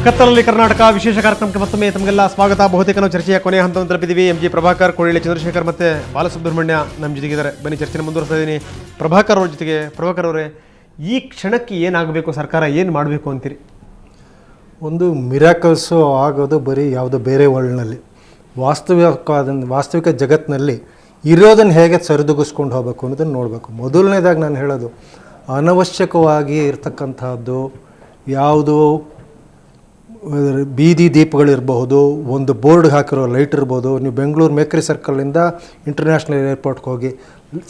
ಕತ್ತಲಲ್ಲಿ ಕರ್ನಾಟಕ ವಿಶೇಷ ಕಾರ್ಯಕ್ರಮಕ್ಕೆ ಮತ್ತೊಮ್ಮೆ ತಮಗೆಲ್ಲ ಸ್ವಾಗತ. ಬಹುತೇಕ ನಾವು ಚರ್ಚೆಯ ಕೊನೆಯ ಹಂತವನ್ನು ತಲುಪಿದ್ದೀವಿ. MG ಪ್ರಭಾಕರ್, ಕೋಳಿಹಳ್ಳಿ ಚಂದ್ರಶೇಖರ್ ಮತ್ತು ಬಾಲಸುಬ್ರಹ್ಮಣ್ಯ ನಮ್ಮ ಜೊತೆಗಿದ್ದಾರೆ. ಬನ್ನಿ ಚರ್ಚೆನ ಮುಂದುವರಿಸ್ತಾ ಇದ್ದೀನಿ. ಪ್ರಭಾಕರ್ ಅವ್ರ ಜೊತೆಗೆ. ಪ್ರಭಾಕರ್ ಅವರೇ, ಈ ಕ್ಷಣಕ್ಕೆ ಏನಾಗಬೇಕು, ಸರ್ಕಾರ ಏನು ಮಾಡಬೇಕು ಅಂತೀರಿ? ಒಂದು ಮಿರಾಕಲ್ಸು ಆಗೋದು ಬರೀ ಯಾವುದೋ ಬೇರೆ ವರ್ಲ್ಡ್ನಲ್ಲಿ, ವಾಸ್ತವಿಕ ಜಗತ್ತಿನಲ್ಲಿ ಇರೋದನ್ನು ಹೇಗೆ ಸರಿದೂಗಿಸ್ಕೊಂಡು ಹೋಗಬೇಕು ಅನ್ನೋದನ್ನು ನೋಡಬೇಕು. ಮೊದಲನೇದಾಗಿ ನಾನು ಹೇಳೋದು, ಅನವಶ್ಯಕವಾಗಿ ಇರ್ತಕ್ಕಂಥದ್ದು ಯಾವುದೋ ಬೀದಿ ದೀಪಗಳಿರಬಹುದು, ಒಂದು ಬೋರ್ಡ್ಗೆ ಹಾಕಿರೋ ಲೈಟ್ ಇರ್ಬೋದು. ನೀವು ಬೆಂಗಳೂರು ಮೇಕ್ರಿ ಸರ್ಕಲಿಂದ ಇಂಟರ್ನ್ಯಾಷನಲ್ ಏರ್ಪೋರ್ಟ್ಗೆ ಹೋಗಿ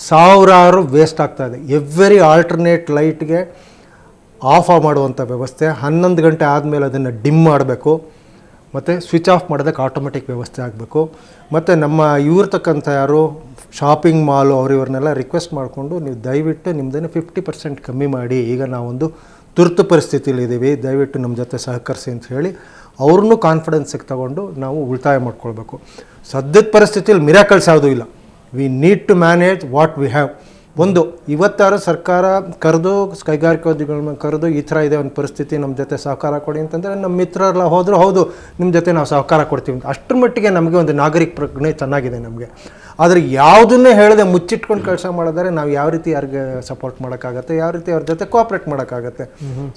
ಸಾವಿರಾರು ವೇಸ್ಟ್ ಆಗ್ತಾಯಿದೆ. ಎವ್ರಿ ಆಲ್ಟರ್ನೇಟ್ ಲೈಟ್ಗೆ ಆಫ್ ಮಾಡುವಂಥ ವ್ಯವಸ್ಥೆ, 11 ಗಂಟೆ ಆದಮೇಲೆ ಅದನ್ನು ಡಿಮ್ ಮಾಡಬೇಕು, ಮತ್ತು ಸ್ವಿಚ್ ಆಫ್ ಮಾಡೋದಕ್ಕೆ ಆಟೋಮೆಟಿಕ್ ವ್ಯವಸ್ಥೆ ಆಗಬೇಕು. ಮತ್ತು ನಮ್ಮ ಇವ್ರತಕ್ಕಂಥ ಯಾರು ಶಾಪಿಂಗ್ ಮಾಲು ಇವ್ರನ್ನೆಲ್ಲ ರಿಕ್ವೆಸ್ಟ್ ಮಾಡಿಕೊಂಡು, ನೀವು ದಯವಿಟ್ಟು ನಿಮ್ಮದನ್ನು 50% ಕಮ್ಮಿ ಮಾಡಿ, ಈಗ ನಾವೊಂದು ತುರ್ತು ಪರಿಸ್ಥಿತಿಲಿದ್ದೀವಿ, ದಯವಿಟ್ಟು ನಮ್ಮ ಜೊತೆ ಸಹಕರಿಸಿ ಅಂತ ಹೇಳಿ ಅವ್ರನ್ನೂ ಕಾನ್ಫಿಡೆನ್ಸಿಗೆ ತಗೊಂಡು ನಾವು ಉಳಿತಾಯ ಮಾಡ್ಕೊಳ್ಬೇಕು. ಸದ್ಯದ ಪರಿಸ್ಥಿತಿಯಲ್ಲಿ ಮಿರಾಕಲ್ಸ್ ಯಾವುದೂ ಇಲ್ಲ. We need to manage what we have. ಒಂದು ಇವತ್ತಾರು ಸರ್ಕಾರ ಕರೆದು ಕೈಗಾರಿಕೋದ್ಯಮಿಗಳನ್ನ ಕರೆದು ಈ ಥರ ಇದೆ ಒಂದು ಪರಿಸ್ಥಿತಿ, ನಮ್ಮ ಜೊತೆ ಸಹಕಾರ ಕೊಡಿ ಅಂತಂದರೆ ನಮ್ಮ ಮಿತ್ರರೆಲ್ಲ ಹೋದರೂ ಹೌದು ನಿಮ್ಮ ಜೊತೆ ನಾವು ಸಹಕಾರ ಕೊಡ್ತೀವಿ ಅಂತ. ಅಷ್ಟರ ಮಟ್ಟಿಗೆ ನಮಗೆ ಒಂದು ನಾಗರಿಕ ಪ್ರಜ್ಞೆ ಚೆನ್ನಾಗಿದೆ ನಮಗೆ. ಆದರೆ ಯಾವುದನ್ನೇ ಹೇಳದೆ ಮುಚ್ಚಿಟ್ಕೊಂಡು ಕೆಲಸ ಮಾಡಿದರೆ ನಾವು ಯಾವ ರೀತಿ ಯಾರಿಗೆ ಸಪೋರ್ಟ್ ಮಾಡೋಕ್ಕಾಗತ್ತೆ, ಯಾವ ರೀತಿ ಅವ್ರ ಜೊತೆ ಕೋಆಪ್ರೇಟ್ ಮಾಡೋಕ್ಕಾಗತ್ತೆ?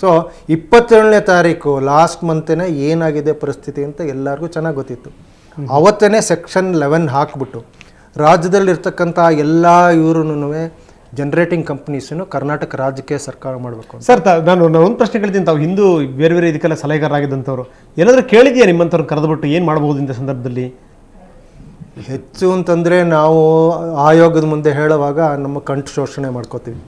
ಸೊ 27ನೇ ತಾರೀಕು ಲಾಸ್ಟ್ ಮಂತೇನೆ ಏನಾಗಿದೆ ಪರಿಸ್ಥಿತಿ ಅಂತ ಎಲ್ಲರಿಗೂ ಚೆನ್ನಾಗಿ ಗೊತ್ತಿತ್ತು. ಅವತ್ತೇ ಸೆಕ್ಷನ್ 11 ಹಾಕಿಬಿಟ್ಟು ರಾಜ್ಯದಲ್ಲಿರ್ತಕ್ಕಂಥ ಎಲ್ಲ ಇವ್ರೂ ಜನರೇಟಿಂಗ್ ಕಂಪ್ನೀಸನ್ನು ಕರ್ನಾಟಕ ರಾಜ್ಯಕ್ಕೆ ಸರ್ಕಾರ ಮಾಡಬೇಕು. ಸರ್, ನಾನು ಒಂದು ಪ್ರಶ್ನೆ ಕೇಳ್ತೀನಿ. ತಾವು ಹಿಂದೂ ಬೇರೆ ಬೇರೆ ಇದಕ್ಕೆಲ್ಲ ಸಲಹೆಗಾರರಾಗಿದ್ದಂಥವ್ರು, ಏನಾದರೂ ಕೇಳಿದೆಯಾ ನಿಮ್ಮಂಥವ್ರು ಕರೆದುಬಿಟ್ಟು ಏನು ಮಾಡ್ಬೋದು ಇಂಥ ಸಂದರ್ಭದಲ್ಲಿ? ಹೆಚ್ಚು ಅಂತಂದರೆ ನಾವು ಆಯೋಗದ ಮುಂದೆ ಹೇಳುವಾಗ ನಮ್ಮ ಕಂಠ ಶೋಷಣೆ ಮಾಡ್ಕೋತೀವಿ.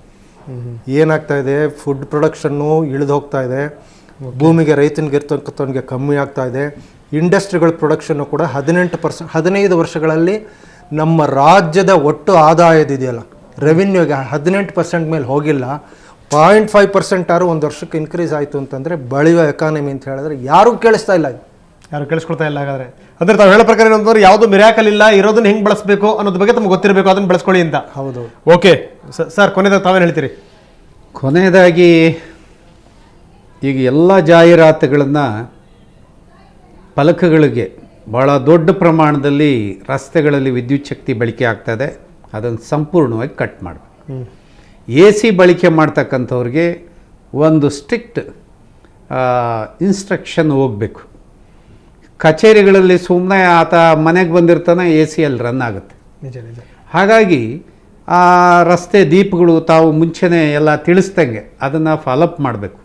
ಏನಾಗ್ತಾ ಇದೆ, ಫುಡ್ ಪ್ರೊಡಕ್ಷನ್ನು ಇಳಿದು ಹೋಗ್ತಾ ಇದೆ, ಭೂಮಿಗೆ ರೈತನಿಗೆ ಇರ್ತಕ್ಕಂಥವನಿಗೆ ಕಮ್ಮಿ ಆಗ್ತಾ ಇದೆ. ಇಂಡಸ್ಟ್ರಿಗಳ ಪ್ರೊಡಕ್ಷನ್ನು ಕೂಡ 15 ವರ್ಷಗಳಲ್ಲಿ ನಮ್ಮ ರಾಜ್ಯದ ಒಟ್ಟು ಆದಾಯದಿದೆಯಲ್ಲ, ರೆವಿನ್ಯೂಗೆ 18% ಮೇಲೆ ಹೋಗಿಲ್ಲ. 0.5% ಆರು ಒಂದು ವರ್ಷಕ್ಕೆ ಇನ್ಕ್ರೀಸ್ ಆಯಿತು ಅಂತಂದರೆ ಬೆಳೆಯುವ ಎಕಾನಮಿ ಅಂತ ಹೇಳಿದ್ರೆ ಯಾರೂ ಕೇಳಿಸ್ತಾ ಇಲ್ಲ, ಯಾರು ಕೇಳಿಸ್ಕೊಳ್ತಾ ಇಲ್ಲ. ಹಾಗಾದರೆ ಅಂದರೆ ತಾವು ಹೇಳೋ ಪ್ರಕಾರ ಏನಂದ್ರೆ ಯಾವುದೂ ಮಿರಾಕಲ್ ಇಲ್ಲ, ಇರೋದನ್ನ ಹೆಂಗೆ ಬಳಸಬೇಕು ಅನ್ನೋದ್ರ ಬಗ್ಗೆ ತಮ್ಗೆ ಗೊತ್ತಿರಬೇಕು, ಅದನ್ನು ಬೆಳೆಸ್ಕೊಳ್ಳಿ ಅಂತ. ಹೌದು. ಓಕೆ ಸರ್, ಕೊನೆಯದಾಗಿ ತಾವೇನು ಹೇಳ್ತೀರಿ? ಕೊನೆಯದಾಗಿ ಈಗ ಎಲ್ಲ ಜಾಹೀರಾತುಗಳನ್ನು ಫಲಕಗಳಿಗೆ ಭಾಳ ದೊಡ್ಡ ಪ್ರಮಾಣದಲ್ಲಿ ರಸ್ತೆಗಳಲ್ಲಿ ವಿದ್ಯುತ್ ಶಕ್ತಿ ಬಳಕೆ ಆಗ್ತದೆ, ಅದನ್ನು ಸಂಪೂರ್ಣವಾಗಿ ಕಟ್ ಮಾಡಬೇಕು. AC ಬಳಕೆ ಮಾಡ್ತಕ್ಕಂಥವ್ರಿಗೆ ಒಂದು ಸ್ಟ್ರಿಕ್ಟ್ ಇನ್ಸ್ಟ್ರಕ್ಷನ್ ಹೋಗಬೇಕು. ಕಚೇರಿಗಳಲ್ಲಿ ಸುಮ್ಮನೆ ಆತ ಮನೆಗೆ ಬಂದಿರ್ತಾನೆ, AC ಅಲ್ಲಿ ರನ್ ಆಗುತ್ತೆ. ನಿಜ ನಿಜ. ಹಾಗಾಗಿ ಆ ರಸ್ತೆ ದೀಪಗಳು ತಾವು ಮುಂಚೆನೇ ಎಲ್ಲ ತಿಳಿಸ್ದಂಗೆ ಅದನ್ನು ಫಾಲೋಅಪ್ ಮಾಡಬೇಕು.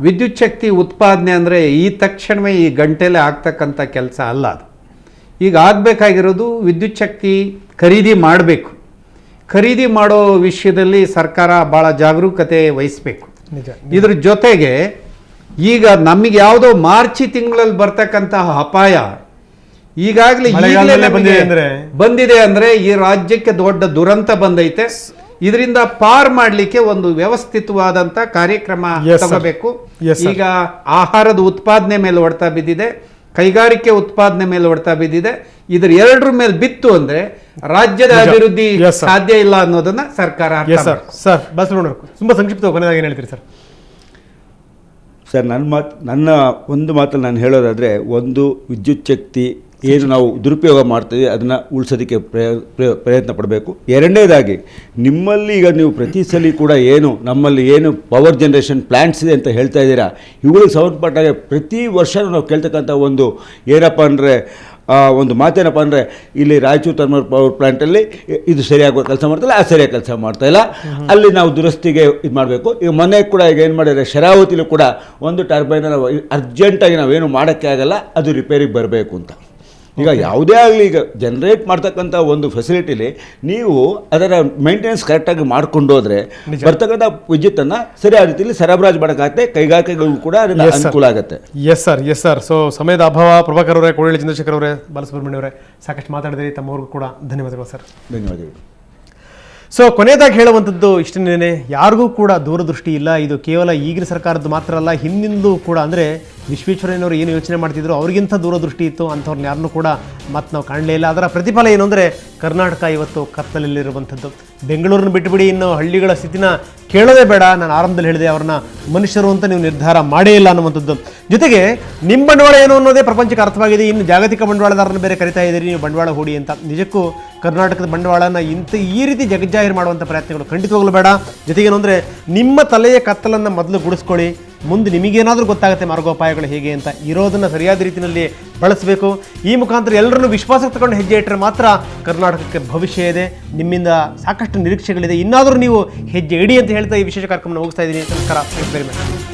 ವಿದ್ಯುತ್ ಶಕ್ತಿ ಉತ್ಪಾದನೆ ಅಂದರೆ ಈ ತಕ್ಷಣವೇ ಈ ಗಂಟೆಲೇ ಆಗ್ತಕ್ಕಂಥ ಕೆಲಸ ಅಲ್ಲ. ಅದು ಈಗ ಆಗಬೇಕಾಗಿರೋದು ವಿದ್ಯುತ್ ಶಕ್ತಿ ಖರೀದಿ ಮಾಡಬೇಕು. ಖರೀದಿ ಮಾಡೋ ವಿಷಯದಲ್ಲಿ ಸರ್ಕಾರ ಭಾಳ ಜಾಗರೂಕತೆ ವಹಿಸಬೇಕು. ಇದ್ರ ಜೊತೆಗೆ ಈಗ ನಮಗೆ ಯಾವುದೋ ಮಾರ್ಚ್ ತಿಂಗಳಲ್ಲಿ ಬರ್ತಕ್ಕಂತಹ ಅಪಾಯ ಈಗಾಗಲೇ ಬಂದಿದೆ ಅಂದರೆ ಈ ರಾಜ್ಯಕ್ಕೆ ದೊಡ್ಡ ದುರಂತ ಬಂದೈತೆ. ಇದರಿಂದ ಪಾರ್ ಮಾಡಲಿಕ್ಕೆ ಒಂದು ವ್ಯವಸ್ಥಿತವಾದಂಥ ಕಾರ್ಯಕ್ರಮ ತಗೋಬೇಕು. ಈಗ ಆಹಾರದ ಉತ್ಪಾದನೆ ಮೇಲೆ ಹೊಡೆತ ಬಿದ್ದಿದೆ, ಕೈಗಾರಿಕೆ ಉತ್ಪಾದನೆ ಮೇಲೆ ಹೊಡೆತ ಬಿದ್ದಿದೆ. ಇದ್ರ ಎರಡರ ಮೇಲೆ ಬಿತ್ತು ಅಂದರೆ ರಾಜ್ಯದ ಅಭಿವೃದ್ಧಿ ಸಾಧ್ಯ ಇಲ್ಲ ಅನ್ನೋದನ್ನ ಸರ್ಕಾರ. ಸರ್ ತುಂಬಾ ಸಂಕ್ಷಿಪ್ತ ಕೊನೆಯಾಗಿ ಏನು ಹೇಳ್ತೀರಿ ಸರ್? ಸರ್, ನನ್ನ ಒಂದು ಮಾತಲ್ಲಿ ನಾನು ಹೇಳೋದಾದರೆ, ಒಂದು ವಿದ್ಯುತ್ ಶಕ್ತಿ ಏನು ನಾವು ದುರುಪಯೋಗ ಮಾಡ್ತೀವಿ ಅದನ್ನು ಉಳಿಸೋದಕ್ಕೆ ಪ್ರಯತ್ನ ಪಡಬೇಕು. ಎರಡನೇದಾಗಿ, ನಿಮ್ಮಲ್ಲಿ ಈಗ ನೀವು ಪ್ರತಿ ಸಲ ಕೂಡ ನಮ್ಮಲ್ಲಿ ಪವರ್ ಜನ್ರೇಷನ್ ಪ್ಲ್ಯಾಂಟ್ಸ್ ಇದೆ ಅಂತ ಹೇಳ್ತಾ ಇದ್ದೀರಾ, ಇವುಗಳಿಗೆ ಸಂಬಂಧಪಟ್ಟಾಗ ಪ್ರತಿ ವರ್ಷ ನಾವು ಕೇಳ್ತಕ್ಕಂಥ ಒಂದು ಏನಪ್ಪ ಅಂದರೆ ಒಂದು ಮಾತೇನಪ್ಪ ಅಂದರೆ, ಇಲ್ಲಿ ರಾಯಚೂರು ಥರ್ಮಲ್ ಪವರ್ ಪ್ಲ್ಯಾಂಟಲ್ಲಿ ಇದು ಸರಿಯಾಗಿ ಕೆಲಸ ಮಾಡ್ತಾಯಿಲ್ಲ, ಅದು ಸರಿಯಾಗಿ ಕೆಲಸ ಮಾಡ್ತಾಯಿಲ್ಲ, ಅಲ್ಲಿ ನಾವು ದುರಸ್ತಿಗೆ ಇದು ಮಾಡಬೇಕು. ಈಗ ಮೊನ್ನೆ ಕೂಡ ಈಗ ಏನು ಮಾಡಿದರೆ ಶರಾವತಿಲೂ ಕೂಡ ಒಂದು ಟರ್ಬೈನ ನಾವು ಅರ್ಜೆಂಟಾಗಿ ನಾವೇನು ಮಾಡೋಕ್ಕೆ ಆಗಲ್ಲ, ಅದು ರಿಪೇರಿಗೆ ಬರಬೇಕು ಅಂತ. ಈಗ ಯಾವುದೇ ಆಗಲಿ, ಈಗ ಜನರೇಟ್ ಮಾಡ್ತಕ್ಕಂಥ ಒಂದು ಫೆಸಿಲಿಟಿಲಿ ನೀವು ಅದರ ಮೇಂಟೆನೆನ್ಸ್ ಕರೆಕ್ಟಾಗಿ ಮಾಡ್ಕೊಂಡು ಹೋದರೆ ಬರ್ತಕ್ಕಂಥ ವಿದ್ಯುತ್ತನ್ನು ಸರಿಯಾದ ರೀತಿಯಲ್ಲಿ ಸರಬರಾಜು ಮಾಡೋಕ್ಕಾಗುತ್ತೆ, ಕೈಗಾರಿಕೆಗಳಿಗೂ ಕೂಡ ಅದನ್ನು ಅನುಕೂಲ ಆಗುತ್ತೆ. Yes sir. ಸೊ ಸಮಯದ ಅಭಾವ. ಪ್ರಭಾಕರ್ ಅವರೇ, ಕೋಳಿಹಳ್ಳಿ ಚಂದ್ರಶೇಖರ್ ಅವರೇ, ಬಾಲಸುಬ್ರಹ್ಮಣ್ಯ ಅವರೇ, ಸಾಕಷ್ಟು ಮಾತಾಡಿದಿರಿ. ತಮ್ಮವ್ರಿಗೂ ಕೂಡ ಧನ್ಯವಾದಗಳು ಸರ್. ಧನ್ಯವಾದಗಳು. ಸೊ ಕೊನೆಯದಾಗಿ ಹೇಳುವಂಥದ್ದು ಇಷ್ಟೇನೆ, ಯಾರಿಗೂ ಕೂಡ ದೂರದೃಷ್ಟಿ ಇಲ್ಲ. ಇದು ಕೇವಲ ಈಗಿನ ಸರ್ಕಾರದ್ದು ಮಾತ್ರ ಅಲ್ಲ, ಹಿಂದಿಂದೂ ಕೂಡ. ಅಂದರೆ ವಿಶ್ವೇಶ್ವರಯ್ಯನವರು ಏನು ಯೋಚನೆ ಮಾಡ್ತಿದ್ರು ಅವ್ರಿಗಿಂತ ದೂರದೃಷ್ಟಿ ಇತ್ತು, ಅಂಥವ್ರನ್ನ ಯಾರನ್ನೂ ಕೂಡ ಮತ್ತೆ ನಾವು ಕಾಣಲೇ ಇಲ್ಲ. ಅದರ ಪ್ರತಿಫಲ ಏನು ಅಂದರೆ ಕರ್ನಾಟಕ ಇವತ್ತು ಕತ್ತಲಲ್ಲಿರುವಂಥದ್ದು. ಬೆಂಗಳೂರನ್ನು ಬಿಟ್ಟುಬಿಡಿ, ಇನ್ನು ಹಳ್ಳಿಗಳ ಸ್ಥಿತಿನ ಕೇಳೋದೇ ಬೇಡ. ನಾನು ಆರಂಭದಲ್ಲಿ ಹೇಳಿದೆ, ಅವ್ರನ್ನ ಮನುಷ್ಯರು ಅಂತ ನೀವು ನಿರ್ಧಾರ ಮಾಡೇ ಇಲ್ಲ ಅನ್ನುವಂಥದ್ದು. ಜೊತೆಗೆ ನಿಮ್ಮ ಬಂಡವಾಳ ಏನು ಅನ್ನೋದೇ ಪ್ರಪಂಚಕ್ಕೆ ಅರ್ಥವಾಗಿದೆ. ಇನ್ನು ಜಾಗತಿಕ ಬಂಡವಾಳದಾರರನ್ನು ಬೇರೆ ಕರಿತಾ ಇದ್ದೀರಿ ನೀವು ಬಂಡವಾಳ ಹೂಡಿ ಅಂತ. ನಿಜಕ್ಕೂ ಕರ್ನಾಟಕದ ಬಂಡವಾಳನ ಈ ರೀತಿ ಜಗಜ್ಜಾಹೀರು ಮಾಡುವಂಥ ಪ್ರಯತ್ನಗಳು ಖಂಡಿತವಾಗ್ಲೂ ಬೇಡ. ಜೊತೆಗೇನು ಅಂದರೆ ನಿಮ್ಮ ತಲೆಯ ಕತ್ತಲನ್ನು ಮೊದಲು ಗುಡಿಸ್ಕೊಳ್ಳಿ. ಮುಂದೆ ನಿಮಗೇನಾದರೂ ಗೊತ್ತಾಗುತ್ತೆ ಮಾರ್ಗೋಪಾಯಗಳು ಹೇಗೆ ಅಂತ. ಇರೋದನ್ನು ಸರಿಯಾದ ರೀತಿಯಲ್ಲಿ ಬಳಸಬೇಕು. ಈ ಮುಖಾಂತರ ಎಲ್ಲರನ್ನೂ ವಿಶ್ವಾಸಕ್ಕೆ ತಗೊಂಡು ಹೆಜ್ಜೆ ಇಟ್ಟರೆ ಮಾತ್ರ ಕರ್ನಾಟಕಕ್ಕೆ ಭವಿಷ್ಯ ಇದೆ. ನಿಮ್ಮಿಂದ ಸಾಕಷ್ಟು ನಿರೀಕ್ಷೆಗಳಿದೆ. ಇನ್ನಾದರೂ ನೀವು ಹೆಜ್ಜೆ ಇಡಿ ಅಂತ ಹೇಳ್ತಾ ಈ ವಿಶೇಷ ಕಾರ್ಯಕ್ರಮ ಮುಗಿಸ್ತಾ ಇದ್ದೀನಿ. ನಮಸ್ಕಾರ. Thanks very much.